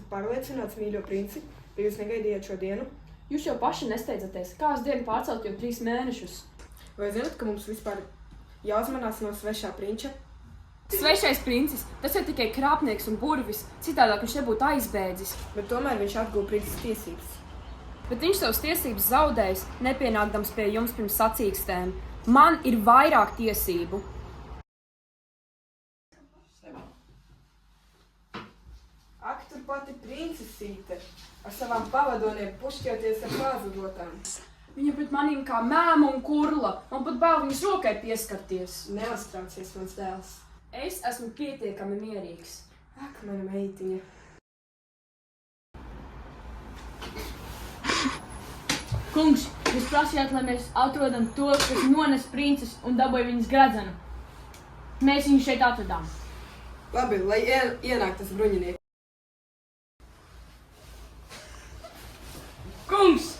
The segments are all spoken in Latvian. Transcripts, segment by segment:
esat pārliecināts, mīļo princi, ka jūs negaidījāt šo dienu? Jūs jau paši nesteidzaties. Kā uz dienu pārcelt jau 3 mēnešus? Vai zināt, ka mums vispār jāuzmanās no svešā prinča? Svešais princis, tas jau tikai krāpnieks un burvis, citādāk viņš nebūtu aizbēdzis. Bet tomēr viņš atguva princes tiesības. Bet viņš savas tiesības zaudējis, nepienākdams pie jums pirms sacīkstēm. Man ir vairāk tiesību. Ak, tur pati princesīte, ar savām pavadoniem pušķioties ar pāzudotām. Viņa pret manīm kā mēma un kurla, man pat bail viņas rokai pieskarties. Neuztraucies, mans dēls. Es esmu pietiekami mierīgs. Ak, mana meitiņa. Kungs, jūs prasījāt, lai mēs atrodam to, kas nones princes un dabūja viņas gredzenu. Mēs viņu šeit atradām. Labi, lai ienāk tas bruņinieks. Kungs,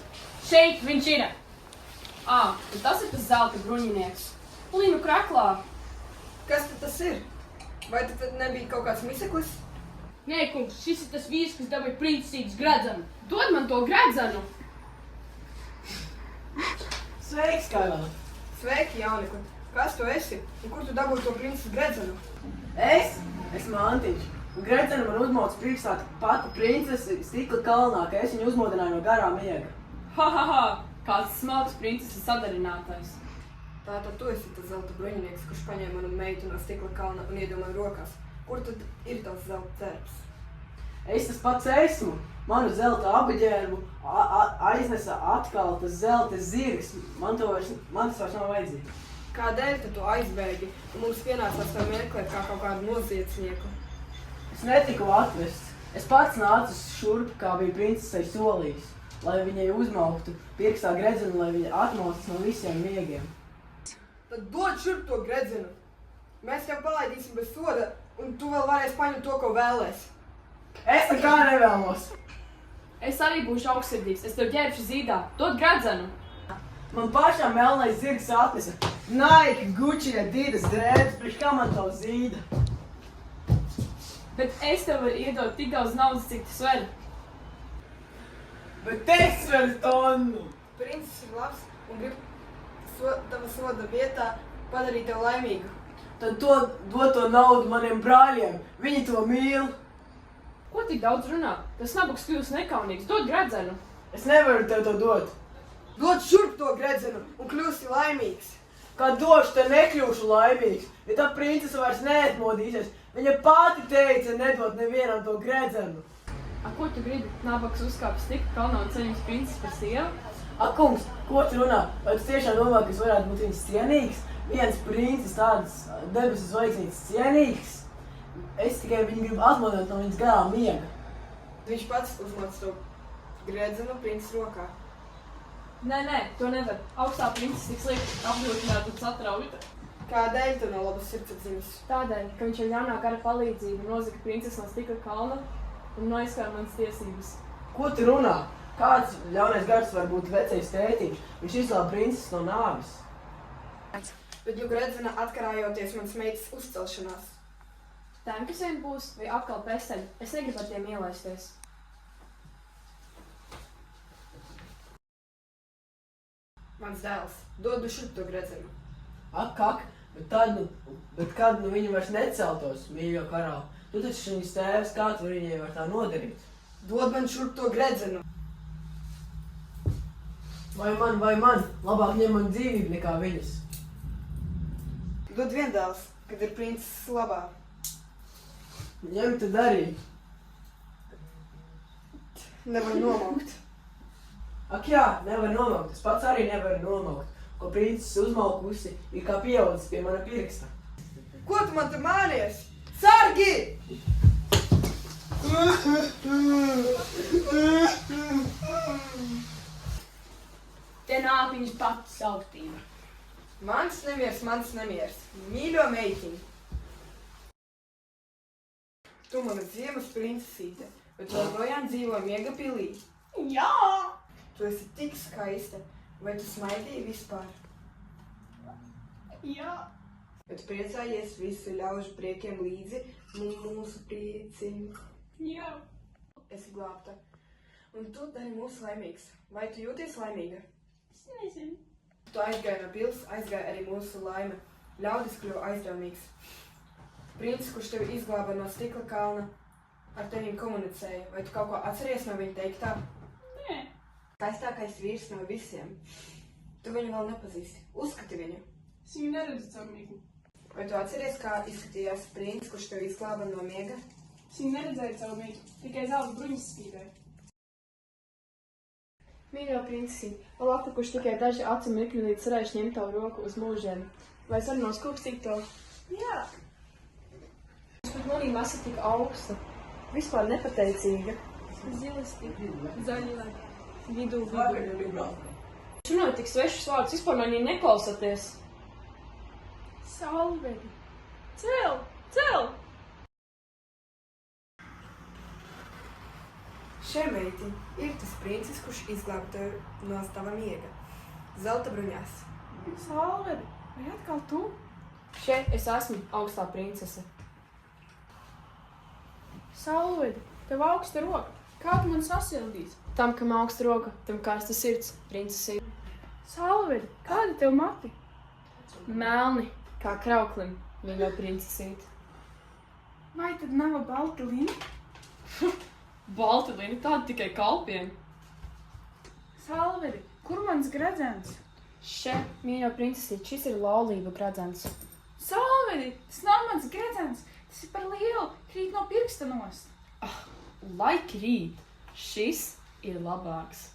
šeit viņš ir. Tad tas ir tas zelta bruņinieks. Linu kraklā. Kas tad tas ir? Vai tad nebija kaut kāds miseklis? Nē, kungs, šis ir tas vīrs, kas dabūja princesītes gredzenu. Dod man to gredzenu. Sveiks, Kailā! Sveiki, jauniku! Kas tu esi? Un kur tu dabūji to princes gredzenu? Es esmu Antiņš. Un gredzenu man uzmauc priekšā pati princese Stikla kalnā, ka es viņu uzmodināju no garā miega. Kāds smalks princeses sadarinātais. Tātad tu esi tas zelta bruņinieks, kurš paņēma manu meitu no Stikla kalna un iedeva man rokās. Kur tad ir tavs zelta ķērbs? Es tas pats esmu. Manu zelta abaģērbu aiznesa atkal tas zelta zirgs. Man tas vairs nav vajadzīgi. Kādēļ tad tu aizbēgi un mums pienācās tev meklēt kā kaut kādu noziedznieku? Es netiku atvests. Es pats nācu šurp, kā bija princesei solījis, lai viņai uzmauktu pirkstā gredzenu, lai viņa atmostas no visiem miegiem. Tad dod šurp to gredzenu. Mēs tev palaidīsim bez soda, un tu vēl varēsi paņemt to, ko vēlēsi. Es nekā nevēlos. Es arī būšu augstsirdīgs. Es tev ģērbšu zīdā. Dod gredzenu. Man pašām melnais zirgs atnesa Nike, Gucci, Adidas drēbes, priekš kā man to zīda. Bet es tev varu iedot tik daudz naudas, cik tu sver. Bet es sveru tonu. Princis ir labs un grib tava soda vietā padarīt tev laimīgu. Tad dod to naudu maniem brāļiem. Viņi to mīl. Ko tik daudz runā? Tas nabaks kļūst nekaunīgs. Dod gredzenu. Es nevaru tev to dot. Dod šurp to gredzenu un kļūsi laimīgs. Kā došu, te nekļūšu laimīgs. Ja tā princese vairs neatmodīsies, viņa pati teica nedot nevienam to gredzenu. Ko tu gribi? Nabaks uzkāp Stikla kalnā un ceļams princes par sievu? Kungs, ko tu runā? Vai tu tiešām domā, ka es varētu būt viņas cienīgs? Viens princis tādas debesu zvaigznītes cienīgs? Es tikai viņu gribu atmodināt no viņas garā miega. Viņš pats uzmoc to gredzenu princes rokā. Nē, to nevar. Augstā princese tiks liekt apdrošināt un satrauta. Kādēļ tu no labas sirds atzīmes? Tādēļ, ka viņš ar ļaunā gara palīdzību nozaga princesi no Stikla kalna un noizskāra manas tiesības. Ko tu runā? Kāds ļaunais gars var būt vecais tētiņš? Viņš izglāba princeses no nāves. Bet jau gredzena atkarājoties manas meitas uzcelšanās. Tēm, kas vien būs, vai atkal pesteļi, es negribu ar tiem ielaisties. Mans dēls, dodu šurp to gredzenu. Bet kad viņa vairs neceltos, mīļo karali? Tu taču viņas tēvs, kā tu viņai var tā nodarīt? Dod man šurp to gredzenu. Vai man? Labāk ņem man dzīvību nekā viņas. Dod vien dēls, kad ir princeses labā. Ņem tad arī. Nevar nomaukt. Jā, nevar nomaukt. Es pats arī nevaru nomaukt. Ko princeses uzmaukusi ir kā pieaudzis pie mana pirksta. Ko tu man te māries? Sargi! Te nāk viņas pats augstība. Mans nemiers. Mīļo meitiņu. Tu mana ziemas princesīte, bet joprojām dzīvo miega pilī. Jā! Tu esi tik skaista. Vai tu smaidīji vispār? Jā! Bet priecājies visu ļaužu priekiem līdzi mūsu priecim. Jā! esi glābta. Un tu dari mūs laimīgs. Vai tu jūties laimīga? Es nezinu. Tu aizgāji no pils, aizgāja arī mūsu laime. Ļaudis kļuva aizdomīgs. Princis, kurš tevi izglāba no stikla kalna, ar tevīm komunicēja. Vai tu kaut ko atceries no viņa teiktā? Nē. Skaistākais vīrs no visiem. Tu viņu vēl nepazīsti. Uzskati viņu. Es viņu neredzu caur mīklu. Vai tu atceries, kā izskatījās princis, kurš tevi izglāba no miega? Es viņu neredzēju caur mīklu. Tikai zelta bruņas spīdēja. Mīļo princesi, vēl atlikuši tikai daži acu mirkļi, līdz varēšu ņemt tavu roku uz mūžiem. Vai es varu noskūpstīt to? Jā. Jūs pat manīm esat tik augsta, vispār nepateicīga. Zilisti. Zaļi. Vidū. Vakar jau bija braukt. Jūs runājat tik svešus vārdus, vispār manī neklausāties. Saulvedi. Cel! Cel! Šie meiti ir tas princis, kurš izglāba tevi no tava miega. Zelta bruņās. Saulvedi. Vai atkal tu? Šeit es esmu augstā princese. Saulvedi. Tev augsta roka. Kā tu man sasildīs? Tam, kam augsta roka, tam karsta sirds, princese. Saulvedi. Kādi tev mati? Melni, kā krauklim, mīļo princesīt. Vai tad nav balta lina? Balti lini, tādi tikai kalpiem. Saulvedi. Kur mans gredzens? Še, mīļo princesīt, šis ir laulību gredzens. Saulvedi. Tas nav mans gredzens. Tas ir par lielu. Krīt no pirksta nost. Lai krīt, šis ir labāks.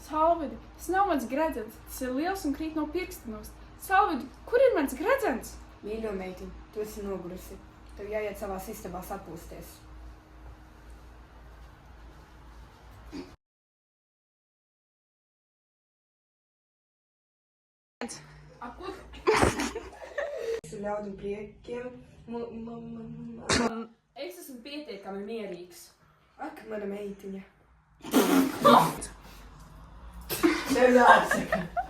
Saulvedi. Tas nav mans gredzens. Tas ir liels un krīt no pirksta nost. Saulvedi. Kur ir mans gredzens? Mīļo meitiņ, tu esi nogurusi. Tev jāiet savās istabās atpūsties. Visu ļaudu priekiem. Es esmu pietiekami mierīgs. Ak, mana meitiņa. Tev jāatsaka.